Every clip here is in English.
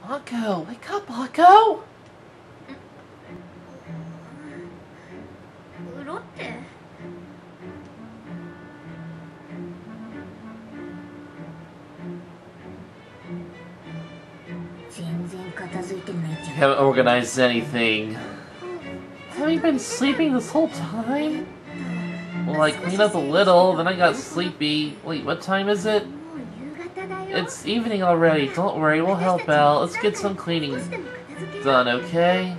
Akko, wake up, Akko! You haven't organized anything. Have you been sleeping this whole time? Well, I cleaned up a little, then I got sleepy. Wait, what time is it? It's evening already. Don't worry, we'll help out. Let's get some cleaning done, okay?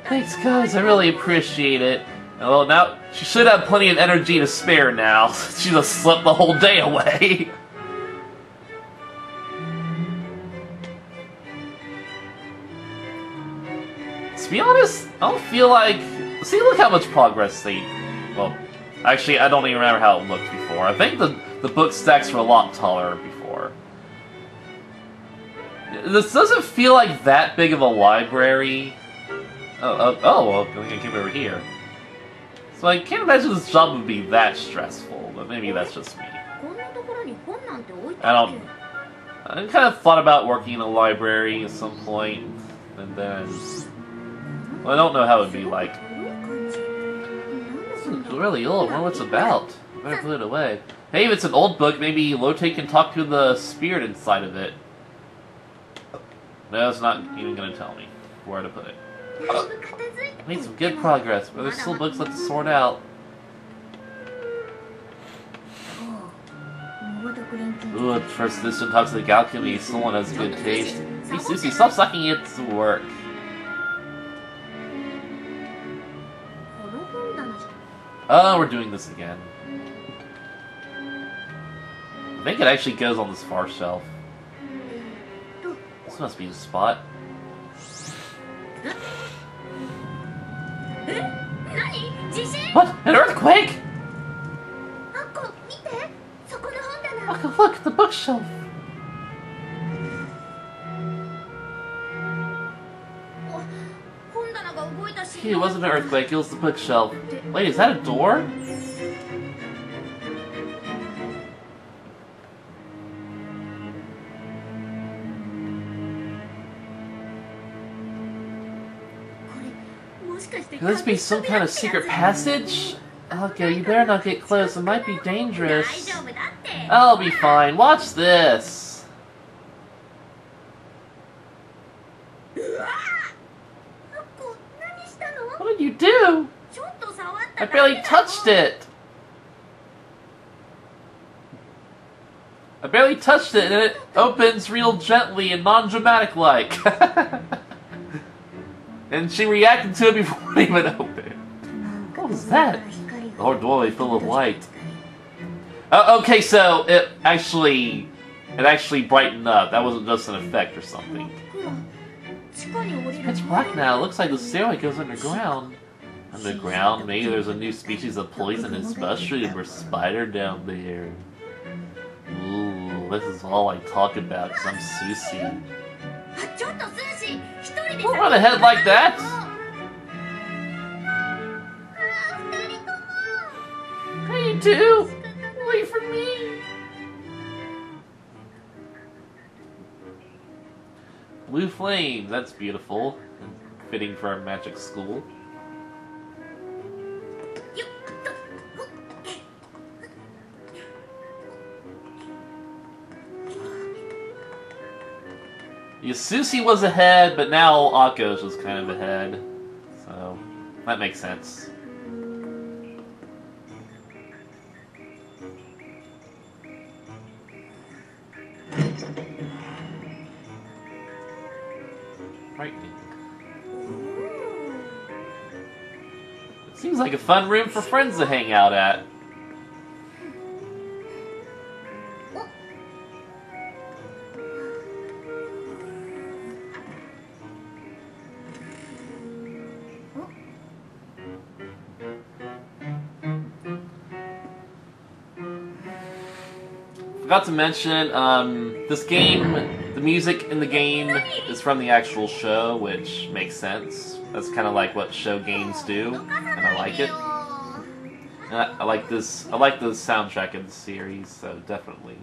Thanks, guys. I really appreciate it. Well, now, she should have plenty of energy to spare now. She just slept the whole day away. To be honest, I don't feel like... See, look how much progress they... Well, actually, I don't even remember how it looked before. I think the book stacks were a lot taller before. This doesn't feel like that big of a library. Well, we can come over here. So I can't imagine this job would be that stressful, but maybe that's just me. I kind of thought about working in a library at some point, and then... Well, I don't know how it would be like. This is really old. I wonder what it's about. I better put it away. Hey, if it's an old book, maybe Lotte can talk to the spirit inside of it. No, it's not even going to tell me where to put it. I made some good progress, but there's still books left to sort out. Ooh, first edition Toxic Alchemy. Someone has good taste. Hey, Susie, stop sucking it to work. Oh, we're doing this again. I think it actually goes on this far shelf. This must be the spot. What? An earthquake? Akko, look, the bookshelf. It wasn't an earthquake, it was the bookshelf. Wait, is that a door? Could this be some kind of secret passage? Okay, you better not get close, it might be dangerous. I'll be fine, watch this! What did you do? I barely touched it! I barely touched it and it opens real gently and non-dramatic like. And she reacted to it before it even opened. What was that? The whole doorway filled with light. Okay, so it actually brightened up. That wasn't just an effect or something. It's pitch black now. It looks like the stairway goes underground. Underground? Maybe there's a new species of poisonous mushroom or spider down there. Ooh, this is all I talk about because I'm Susie. Don't run ahead like that! Hey, you two! Wait for me! Blue flames, that's beautiful. Fitting for our magic school. Susie was ahead, but now Akko's was kind of ahead. So, that makes sense. Frightening. It seems like a fun room for friends to hang out at. Forgot to mention, this game, the music in the game is from the actual show, which makes sense. That's kind of like what show games do, and I like it. And I like the soundtrack of the series, so definitely.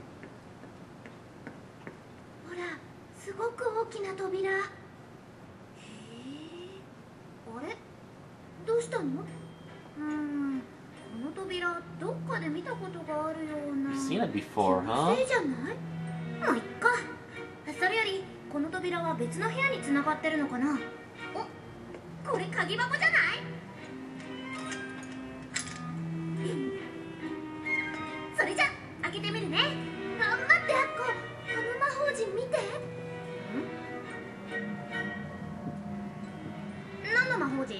きな扉。へえ。あれ？どうしたの？この扉どっかで見たことがあるような。Seen it before, huh? 気のせいじゃない？もういっか。それよりこの扉は別の部屋に繋がってるのかな。お、これ鍵箱じゃない？それじゃ開けてみるね。待ってアッコ、この魔法陣見て。何の魔法陣？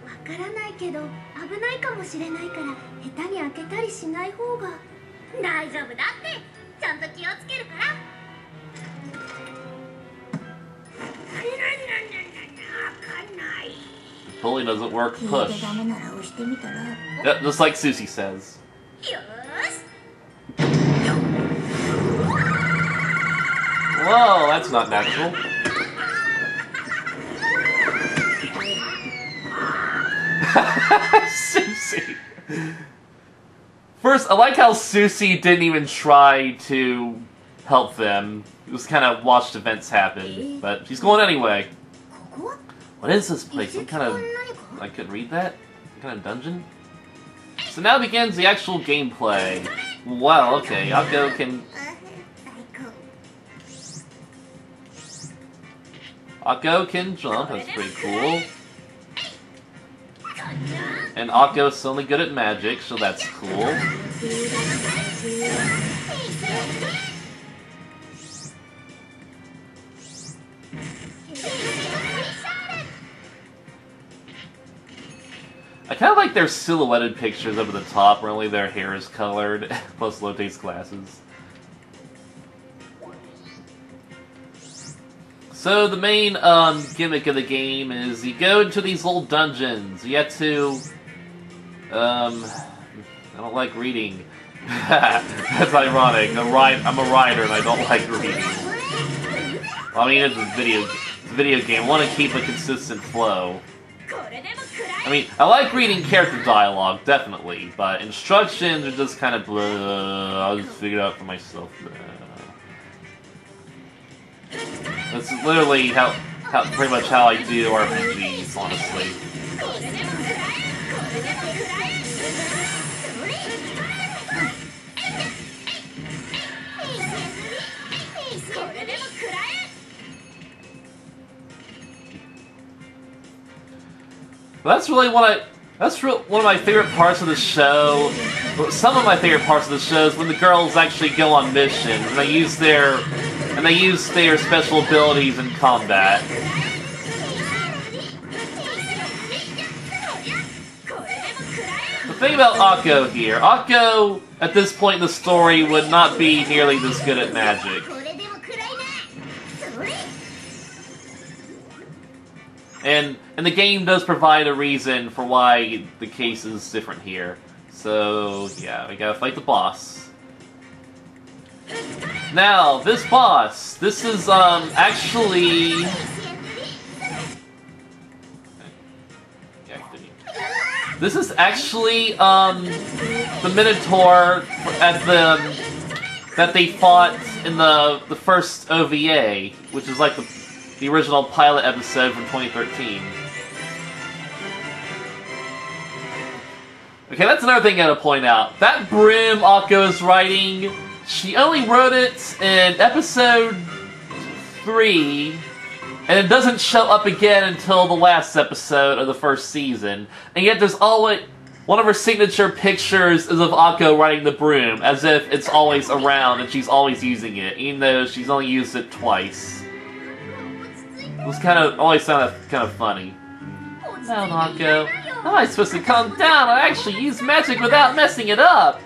わからないけど危ないかもしれないから下手に開けたりしない方が。大丈夫だって、ちゃんと気をつけるから。Pulley doesn't work, push. Yep, just like Susie says. Whoa, that's not natural. Susie! First, I like how Susie didn't even try to help them. Just kind of watched events happen, but she's going anyway. What is this place? Some kind of... I couldn't read that? Some kind of dungeon? So now begins the actual gameplay. Wow, okay, Akko can... Akko can jump, that's pretty cool. And Akko's suddenly good at magic, so that's cool. I kind of like their silhouetted pictures over the top where only their hair is colored, plus Lotte's glasses. So the main gimmick of the game is you go into these little dungeons. You have to... I don't like reading. That's ironic. I'm a writer and I don't like reading. Well, I mean, it's a video game. I want to keep a consistent flow. I mean, I like reading character dialogue, definitely, but instructions are just kind of blah. I'll just figure it out for myself. That's literally pretty much how I do RPGs, honestly. That's really one of my favorite parts of the show. Some of my favorite parts of the show is when the girls actually go on missions and they use their special abilities in combat. The thing about Akko here, Akko at this point in the story would not be nearly this good at magic. And the game does provide a reason for why the case is different here. So, yeah, we gotta fight the boss. Now, this boss, this is, actually... This is actually, the Minotaur that they fought in the first OVA, which is like the original pilot episode from 2013. Okay, that's another thing I gotta point out. That brim Akko is riding, she only wrote it in episode 3, and it doesn't show up again until the last episode of the first season. And yet there's always... One of her signature pictures is of Akko riding the broom, as if it's always around and she's always using it, even though she's only used it twice. It was always sounded kind of funny. Down, Akko. How am I supposed to calm down? I actually use magic without messing it up!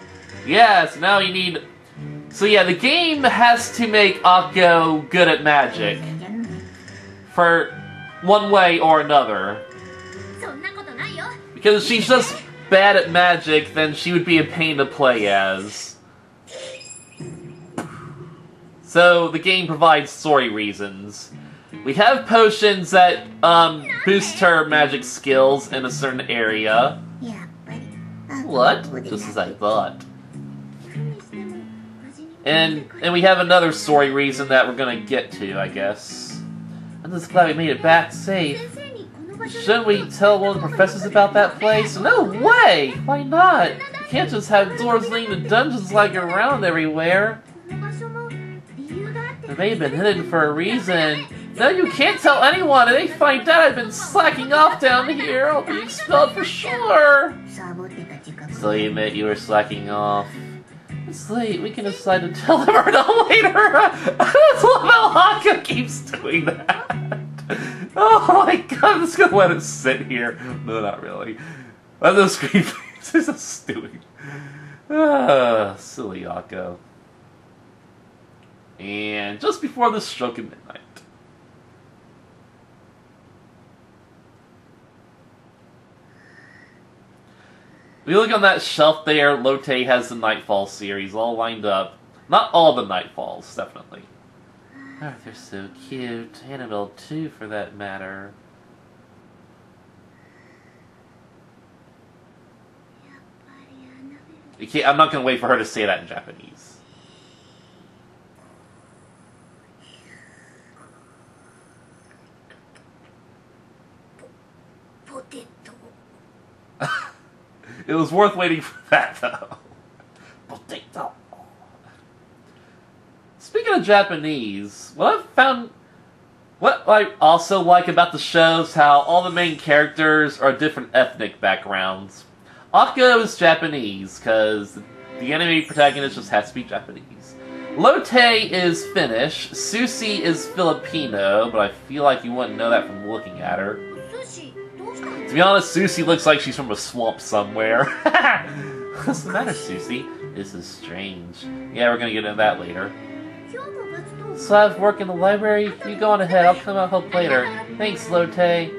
Yes, now you need... So yeah, the game has to make Akko good at magic. For one way or another. Because if she's just bad at magic, then she would be a pain to play as. So the game provides story reasons. We have potions that boost her magic skills in a certain area. What? Just as I thought. And we have another story reason that we're gonna get to, I guess. I'm just glad we made it back safe. Shouldn't we tell one of the professors about that place? No way! Why not? You can't just have doors leading to dungeons like around everywhere. They may have been hidden for a reason. No, you can't tell anyone. If they find out I've been slacking off down here, I'll be expelled for sure. So you admit you were slacking off. It's late. We can decide to tell them or not later. I just love how Haka keeps doing that. Oh my god, I'm just gonna let it sit here. No, not really. Let those screen faces are stewing. Silly Akko. And just before the stroke of midnight. If you look on that shelf there, Lotte has the Nightfall series all lined up. Not all the Nightfalls, definitely. Oh, they're so cute. Annabelle too, for that matter. I'm not going to wait for her to say that in Japanese. It was worth waiting for that, though. Potato. Speaking of Japanese, what I also like about the show is how all the main characters are different ethnic backgrounds. Akko is Japanese, because the anime protagonist just has to be Japanese. Lotte is Finnish, Susie is Filipino, but I feel like you wouldn't know that from looking at her. To be honest, Susie looks like she's from a swamp somewhere. What's the matter, Susie? This is strange. Yeah, we're gonna get into that later. So I have work in the library? You go on ahead, I'll come out help later. Thanks, Lotte.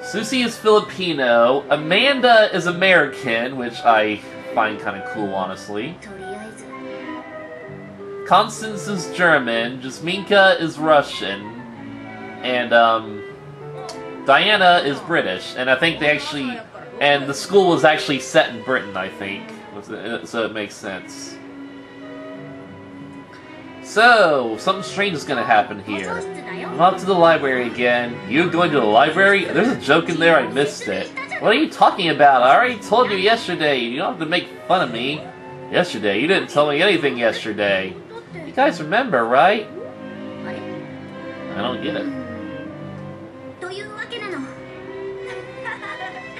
Susie is Filipino, Amanda is American, which I find kind of cool, honestly. Constance is German, Jasminka is Russian, and Diana is British, and I think they actually, and the school was actually set in Britain, I think, so it makes sense. So, something strange is going to happen here. I'm off to the library again. You going to the library? There's a joke in there, I missed it. What are you talking about? I already told you yesterday. You don't have to make fun of me. Yesterday? You didn't tell me anything yesterday. You guys remember, right? I don't get it.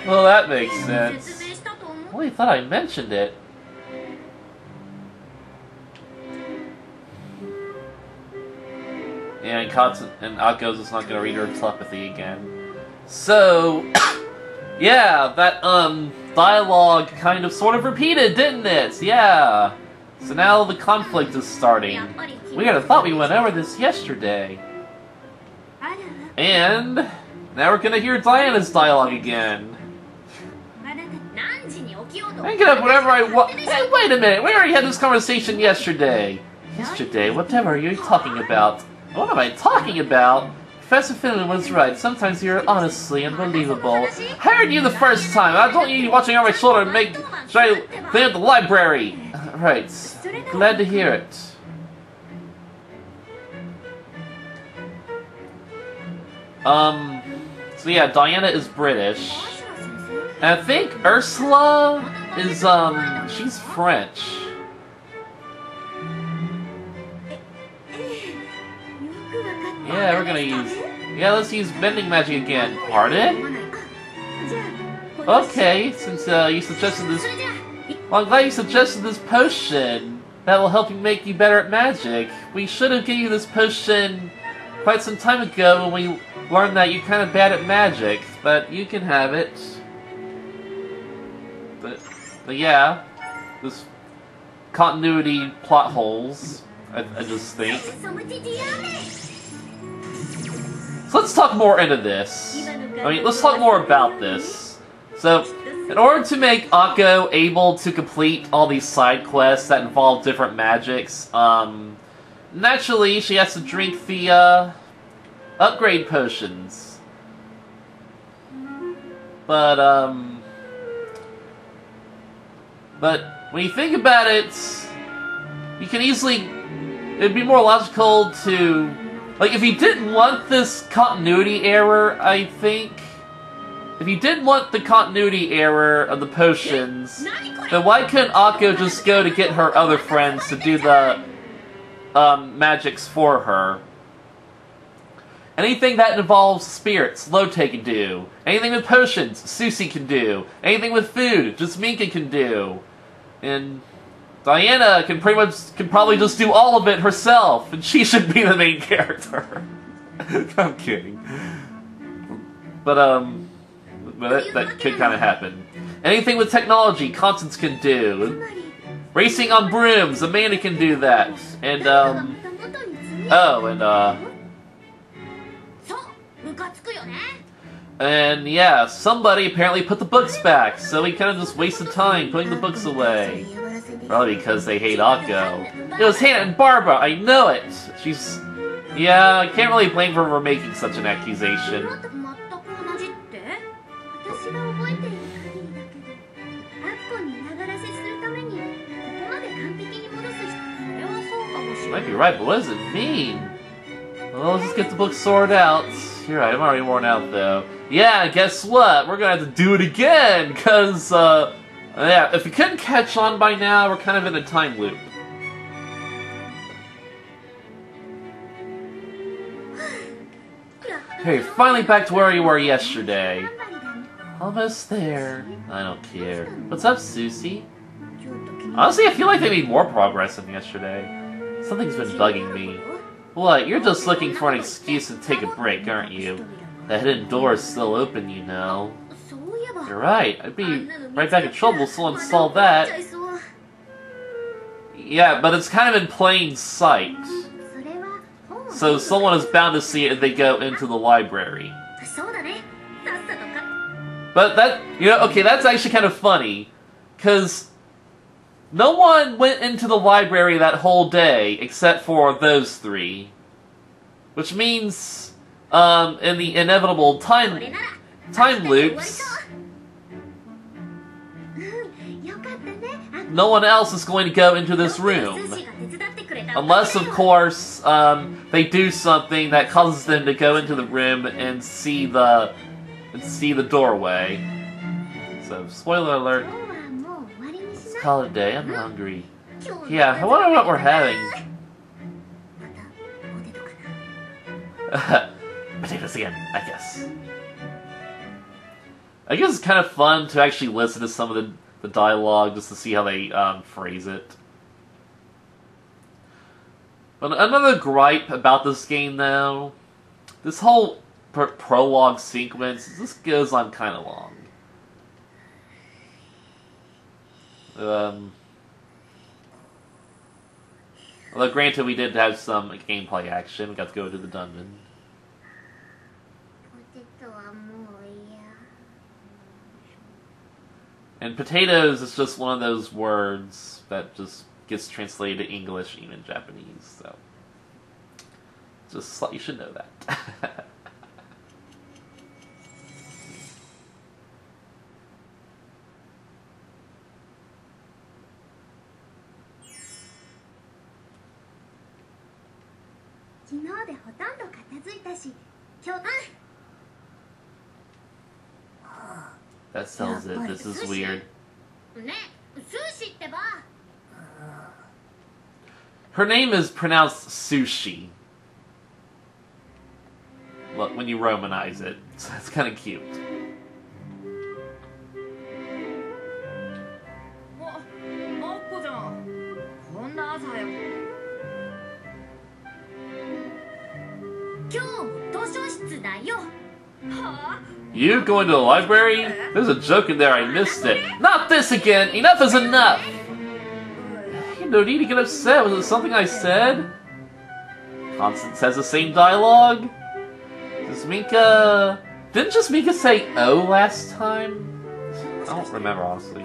Well, that makes sense. I only thought I mentioned it. Yeah, and Akko's just not gonna read her telepathy again. So, yeah, that, dialogue kind of sort of repeated, didn't it? Yeah. So now the conflict is starting. Weird, I thought we went over this yesterday. And now we're gonna hear Diana's dialogue again. I can get up whenever I want. Hey, wait a minute, we already had this conversation yesterday. Yesterday? Whatever are you talking about? What am I talking about? Professor Finley was right. Sometimes you're honestly unbelievable. I heard you the first time. I don't need you watching over my shoulder and try to clean up the library. Right. Glad to hear it. So yeah, Diana is British. And I think Ursula is, she's French. Yeah, we're gonna use... Yeah, let's use bending magic again. Pardon? Okay, since you suggested this... Well, I'm glad you suggested this potion. That will help you make you better at magic. We should have given you this potion quite some time ago when we learned that you're kind of bad at magic. But you can have it. But yeah, this continuity plot holes, I just think. So let's talk more into this. I mean, let's talk more about this. So, in order to make Akko able to complete all these side quests that involve different magics, naturally she has to drink the, upgrade potions. But when you think about it, you can easily... It'd be more logical to Like, if you didn't want this continuity error, I think... If you didn't want the continuity error of the potions, then why couldn't Akko just go to get her other friends to do the magics for her? Anything that involves spirits, Lotte can do. Anything with potions, Susie can do. Anything with food, just Minka can do. And Diana can probably just do all of it herself, and she should be the main character. I'm kidding. But that could kind of happen. Anything with technology, Constance can do. Racing on brooms, Amanda can do that. And, and yeah, somebody apparently put the books back, so we kind of just wasted time putting the books away. Probably because they hate Akko. It was Hannah and Barbara, I know it! She's... Yeah, I can't really blame her for making such an accusation. Might be right, but what does it mean? Well, let's just get the book sorted out. You're right, I'm already worn out, though. Yeah, guess what? We're gonna have to do it again, because, yeah, if you couldn't catch on by now, we're kind of in a time loop. Hey, finally back to where you were yesterday. Almost there. I don't care. What's up, Susie? Honestly, I feel like they made more progress than yesterday. Something's been bugging me. What, you're just looking for an excuse to take a break, aren't you? The hidden door is still open, you know. You're right, I'd be right back in trouble if someone saw that. Yeah, but it's kind of in plain sight. So someone is bound to see it if they go into the library. But that, you know, okay, that's actually kind of funny. Because no one went into the library that whole day except for those three. Which means, in the inevitable time loops, no one else is going to go into this room. Unless, of course, they do something that causes them to go into the room and see the doorway. So, spoiler alert. Let's call it a day. I'm hungry. Yeah, I wonder what we're having. Potatoes again, I guess. I guess it's kind of fun to actually listen to some of the dialogue just to see how they phrase it. But another gripe about this game, though, this whole prologue sequence, this goes on kind of long. Although granted, we did have some gameplay action. We got to go to the dungeon. And potatoes is just one of those words that just gets translated to English, even Japanese, so just you should know that. That sells it. This is weird. Her name is pronounced Sushi. Look, when you Romanize it. So it's kind of cute. You going to the library? There's a joke in there, I missed it. Not this again! Enough is enough! You no need to get upset. Was it something I said? Constance has the same dialogue? Does Minka... Didn't just Minka say "oh" last time? I don't remember, honestly.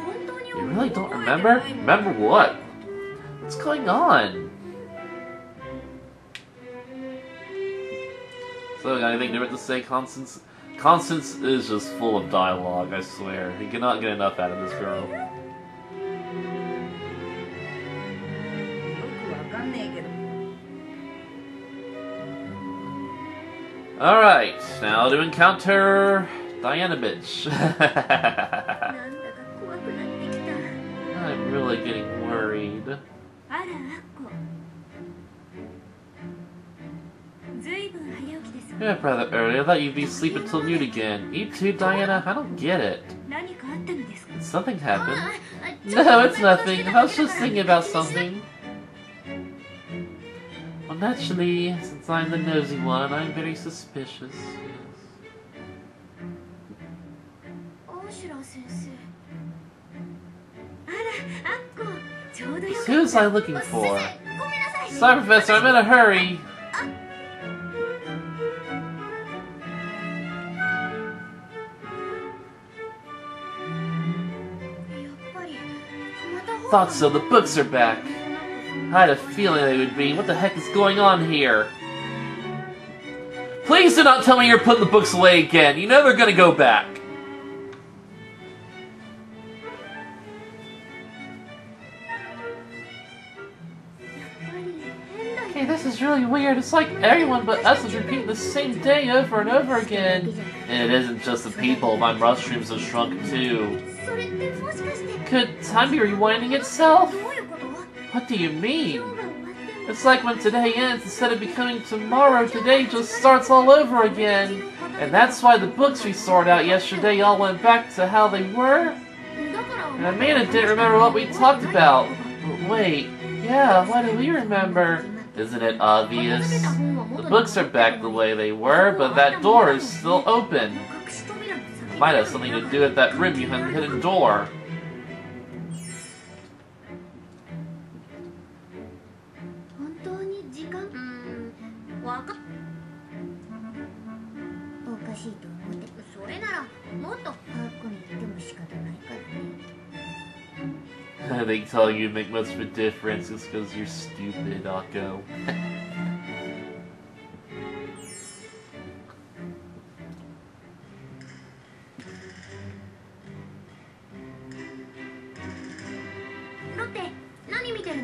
You really don't remember? Remember what? What's going on? So, got anything different to say, Constance? Constance is just full of dialogue, I swear. You cannot get enough out of this girl. Alright, now to encounter Diana bitch. なんだか怖くなってきた。 I'm really getting worried. あら、アッコ。ずいぶん早起きです。 Yeah, rather early. I thought you'd be asleep until noon again. You too, Diana? I don't get it. 何かあったのですか？ Did something happen? ちょっと No, it's nothing. I was just thinking about something. Well, naturally, since I'm the nosy one, I'm very suspicious. 大城先生。あら、アッコ。ちょうどよかった。 Who was I looking 先生、 for? ごめんなさい。 Sorry, Professor, I'm in a hurry. やっぱり、また本 Thought so. The books are back. I had a feeling they would be. What the heck is going on here? Please do not tell me you're putting the books away again. You know they're gonna go back. Okay, this is really weird. It's like everyone but us is repeating the same day over and over again. And it isn't just the people. My mushrooms have shrunk too. それってもしかして Could time be rewinding itself? どういうこと？ What do you 今 mean? 日が終わっても It's like when today ends, instead of becoming tomorrow, today just starts all over again. And that's why the books we sorted out yesterday all went back to how they were. だから And Amanda didn't remember what we talked about. But wait, yeah, what do we remember? Isn't it obvious? The books are back the way they were, but that door is still open. 隠し扉の先 Might have something to do with that room you had the hidden door. 本当に時間わかっおかしいと思ってそれならもっとアッコに言っても仕方ないからね I think telling you to make much of a difference is because you're stupid, Akko.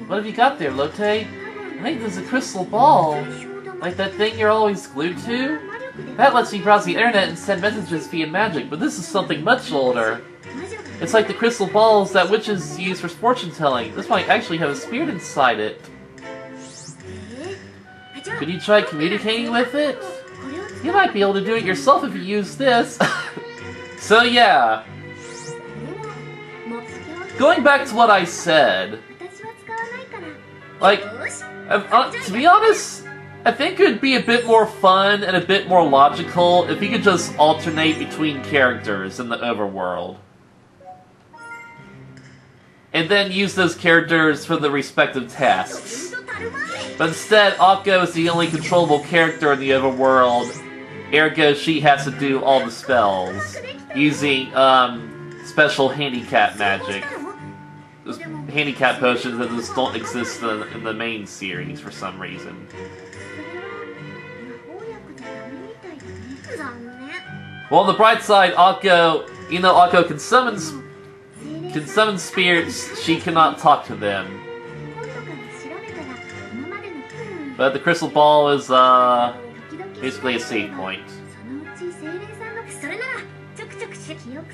What have you got there, Lotte? I think there's a crystal ball. Like that thing you're always glued to? That lets me browse the internet and send messages via magic, but this is something much older. It's like the crystal balls that witches use for fortune telling. This might actually have a spirit inside it. Could you try communicating with it? You might be able to do it yourself if you use this. So yeah. Going back to what I said. Like, to be honest, I think it would be a bit more fun and a bit more logical if you could just alternate between characters in the overworld. And then use those characters for the respective tasks. But instead, Akko is the only controllable character in the overworld, ergo she has to do all the spells, using, special handicap magic. Those handicap potions that just don't exist in the main series for some reason. Well, on the bright side, Akko, even though Akko can summon spirits, she cannot talk to them. But the crystal ball is, basically a save point.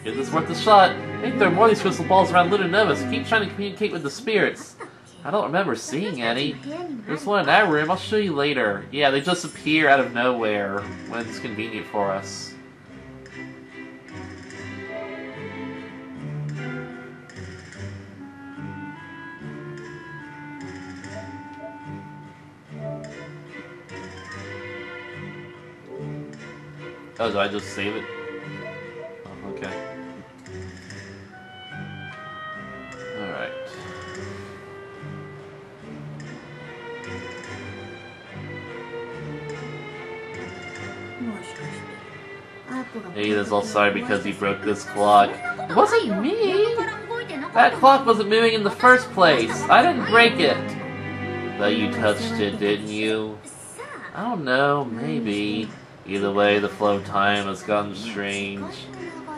Is this worth a shot? I think there are more of these crystal balls around Lunanova, so keep trying to communicate with the spirits. I don't remember seeing any. There's one in our room, I'll show you later. Yeah, they just appear out of nowhere when it's convenient for us. Oh, did I just save it? Oh, okay. Alright. Ada's all sorry because he broke this clock. It wasn't me! That clock wasn't moving in the first place. I didn't break it. But you touched it, didn't you? I don't know, maybe. Either way, the flow of time has gotten strange.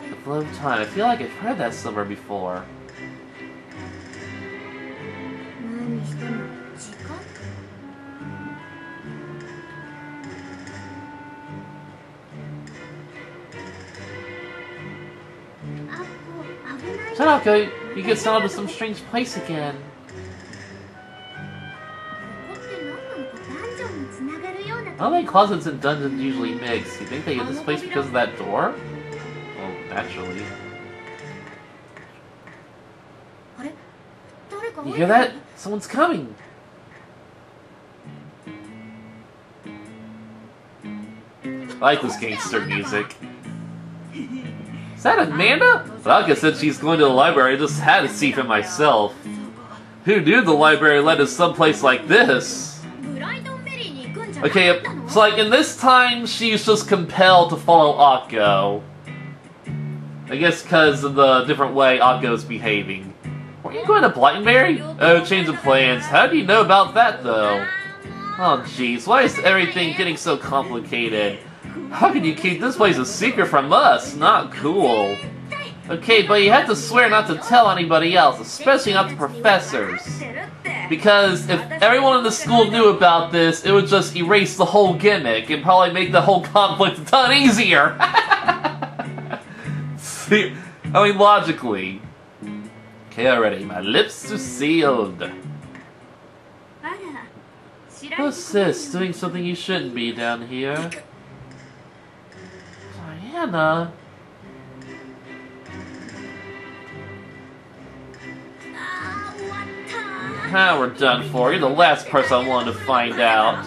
The flow of time, I feel like I've heard that somewhere before. Tanaka, you get sent out to some strange place again. ここって何なのかダンジョンにつながるような I don't think closets and dungeons usually mix. You think they get this place because of that door? Well, naturally. あれ誰か You hear that? Someone's coming! I like this gangster music. Is that Amanda? Tanaka said she's going to the library. I just had to see for myself. Who knew the library led to someplace like this? ブライトンベリーに行くんじゃなか Okay, ったの so like in this time, she's just compelled to follow Akko. I guess because of the different way Akko's behaving. Were you going to Blightenberry? Oh, change of plans. How do you know about that, though? Oh, jeez, why is everything getting so complicated? How can you keep this place a secret from us? Not cool. Okay, but you have to swear not to tell anybody else, especially not the professors. Because if everyone in the school knew about this, it would just erase the whole gimmick and probably make the whole conflict a ton easier. See, I mean, logically. Okay, already, my lips are sealed. What's this? Doing something you shouldn't be down here. Diana? We're done for. You're the last person I wanted to find out.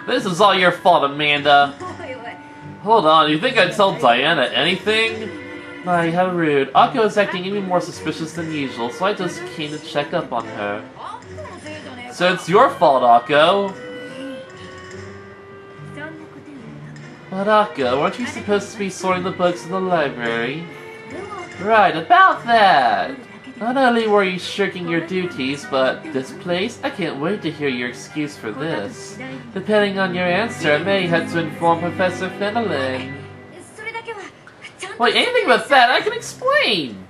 This is all your fault, Amanda. Hold on, you think I'd tell Diana anything? My, how rude. Akko is acting even more suspicious than usual, so I just came to check up on her. So it's your fault, Akko. But Akko, weren't you supposed to be sorting the books in the library? Right, about that! Not only were you shirking your duties, but this place? I can't wait to hear your excuse for this. Depending on your answer, I may have to inform Professor Fenelon. Wait, anything but that, I can explain!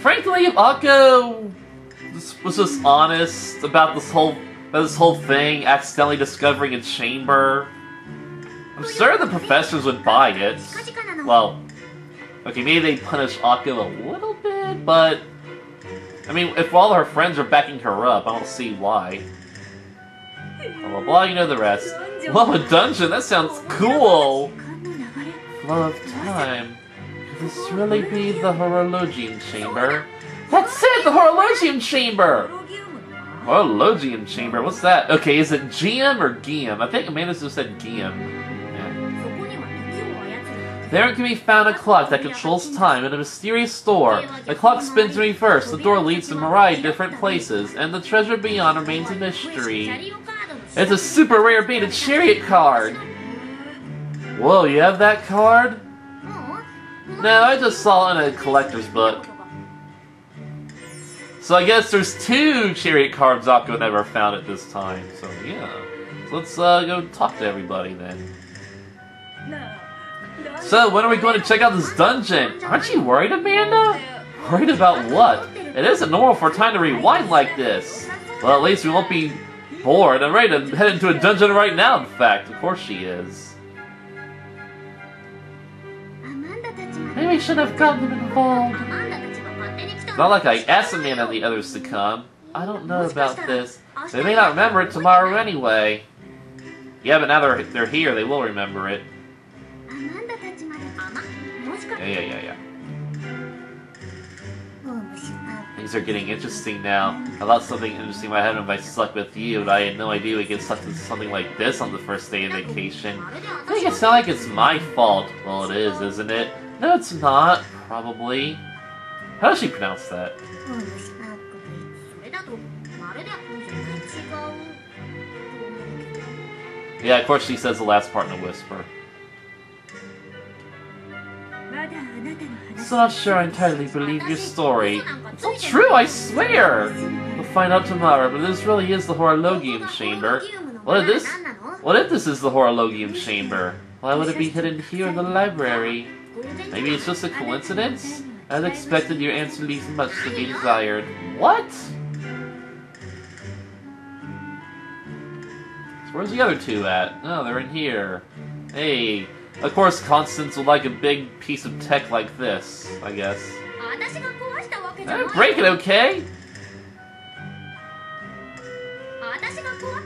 Frankly, if Akko was just honest about this whole thing, accidentally discovering a chamber, I'm sure the professors would buy it. Well, okay, maybe they punish Akko a little bit, but I mean, if all her friends are backing her up, I don't see why. Blah blah blah, you know the rest. Well, a dungeon, that sounds cool! Flow of time. Could this really be the Horologium Chamber? That's it! The Horologium Chamber! Horologium Chamber, what's that? Okay, is it GM or GM? I think Amanda just said GM. There can be found a clock that controls time in a mysterious door. The clock spins in reverse, the door leads to a variety of different places, and the treasure beyond remains a mystery. It's a super rare beta chariot card! Whoa, you have that card? No, I just saw it in a collector's book. So I guess there's 2 chariot cards Akko never found at this time, so yeah. So let's go talk to everybody then. So, when are we going to check out this dungeon? Aren't you worried, Amanda? Worried about what? It isn't normal for time to rewind like this. Well, at least we won't be bored. I'm ready to head into a dungeon right now, in fact. Of course she is. Maybe we shouldn't have gotten them involved. It's not like I asked Amanda and the others to come. I don't know about this. They may not remember it tomorrow anyway. Yeah, but now they're here, they will remember it. Yeah. Things are getting interesting now. I thought something interesting might happen if I stuck with you, but I had no idea we get stuck into something like this on the first day of vacation. I think it sounds like it's my fault. Well, it is, isn't it? No, it's not. Probably. How does she pronounce that? Yeah, of course she says the last part in a whisper. So not sure I entirely believe your story. It's all true, I swear! We'll find out tomorrow, but this really is the Horologium Chamber. What if this is the Horologium Chamber? Why would it be hidden here in the library? Maybe it's just a coincidence? As expected, your answer leaves much to be desired. What? So where's the other 2 at? Oh, they're in here. Hey, Of course, Constance would like a big piece of tech like this, I guess. 私が壊したわけじゃないよ。 Break it, okay? 私が壊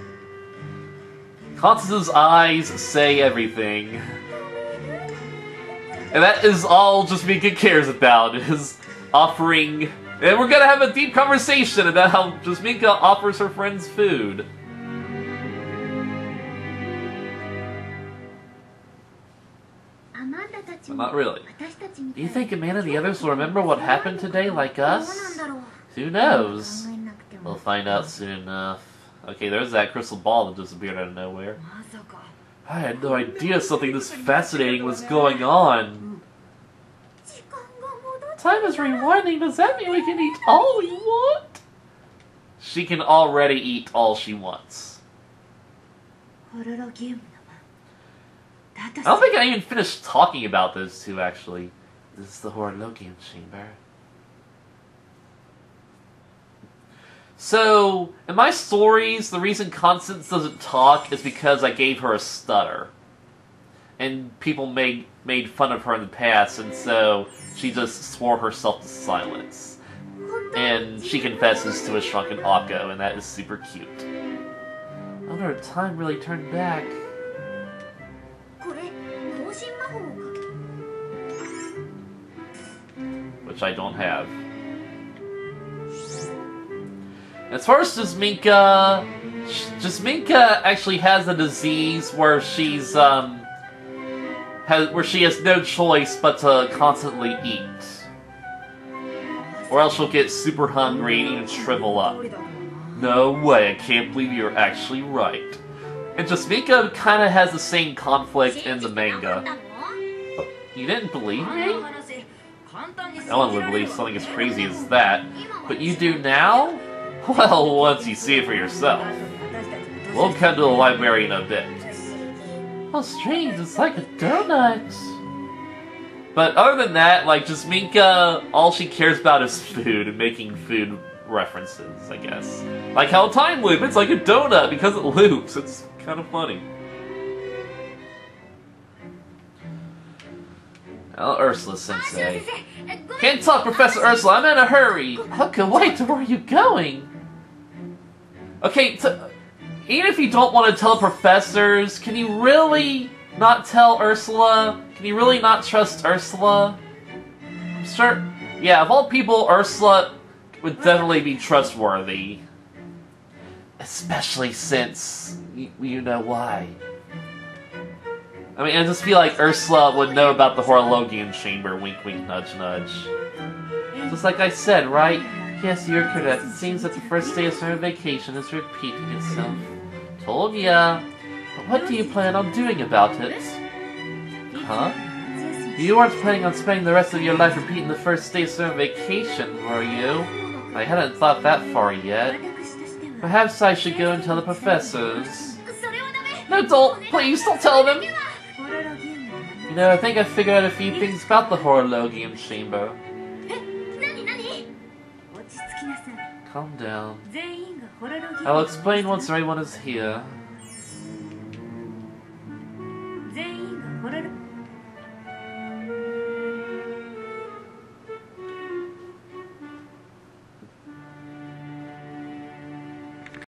Constance's eyes say everything. And that is all Jasmine cares about, is offering... And we're gonna have a deep conversation about how Jasmine offers her friends food. But not really. Do you think Amanda and the others will remember what happened today like us? Who knows? We'll find out soon enough. Okay, there's that crystal ball that disappeared out of nowhere. I had no idea something this fascinating was going on. Time is rewinding. Does that mean we can eat all we want? She can already eat all she wants. I don't think I even finished talking about those two, actually. This is the Horologium Chamber. So, in my stories, the reason Constance doesn't talk is because I gave her a stutter. And people made fun of her in the past, and so she just swore herself to silence. And she confesses to a shrunken Akko, and that is super cute. I wonder if time really turned back. Which I don't have. As far as Jasminka actually has a disease where she's where she has no choice but to constantly eat, or else she'll get super hungry and even shrivel up. No way! I can't believe you're actually right. And Jasminka kind of has the same conflict in the manga. You didn't believe me? No one would believe something as crazy as that. But you do now? Well, once you see it for yourself. We'll come to the library in a bit. How strange, it's like a donut. But other than that, like, Jasminka, all she cares about is food and making food references, I guess. Like how time loop, it's like a donut because it loops. It's kind of funny. Oh, Ursula-sensei. Can't talk, Professor Ursula, I'm in a hurry! Okay, wait, where are you going? Okay, even if you don't want to tell professors, can you really not tell Ursula? Can you really not trust Ursula? I'm sure, yeah, of all people, Ursula would definitely be trustworthy. Especially since you know why. I mean, I just feel like Ursula would know about the Horologium Chamber, wink wink nudge nudge. Just like I said, right? Yes, you're correct. It seems that the first day of summer vacation is repeating itself. Told ya. But what do you plan on doing about it? Huh? You aren't planning on spending the rest of your life repeating the first day of summer vacation, were you? I hadn't thought that far yet. Perhaps I should go and tell the professors. No, don't! Please, don't tell them! You know, I think I figured out a few things about the Horologium Chamber. Calm down. I'll explain once everyone is here.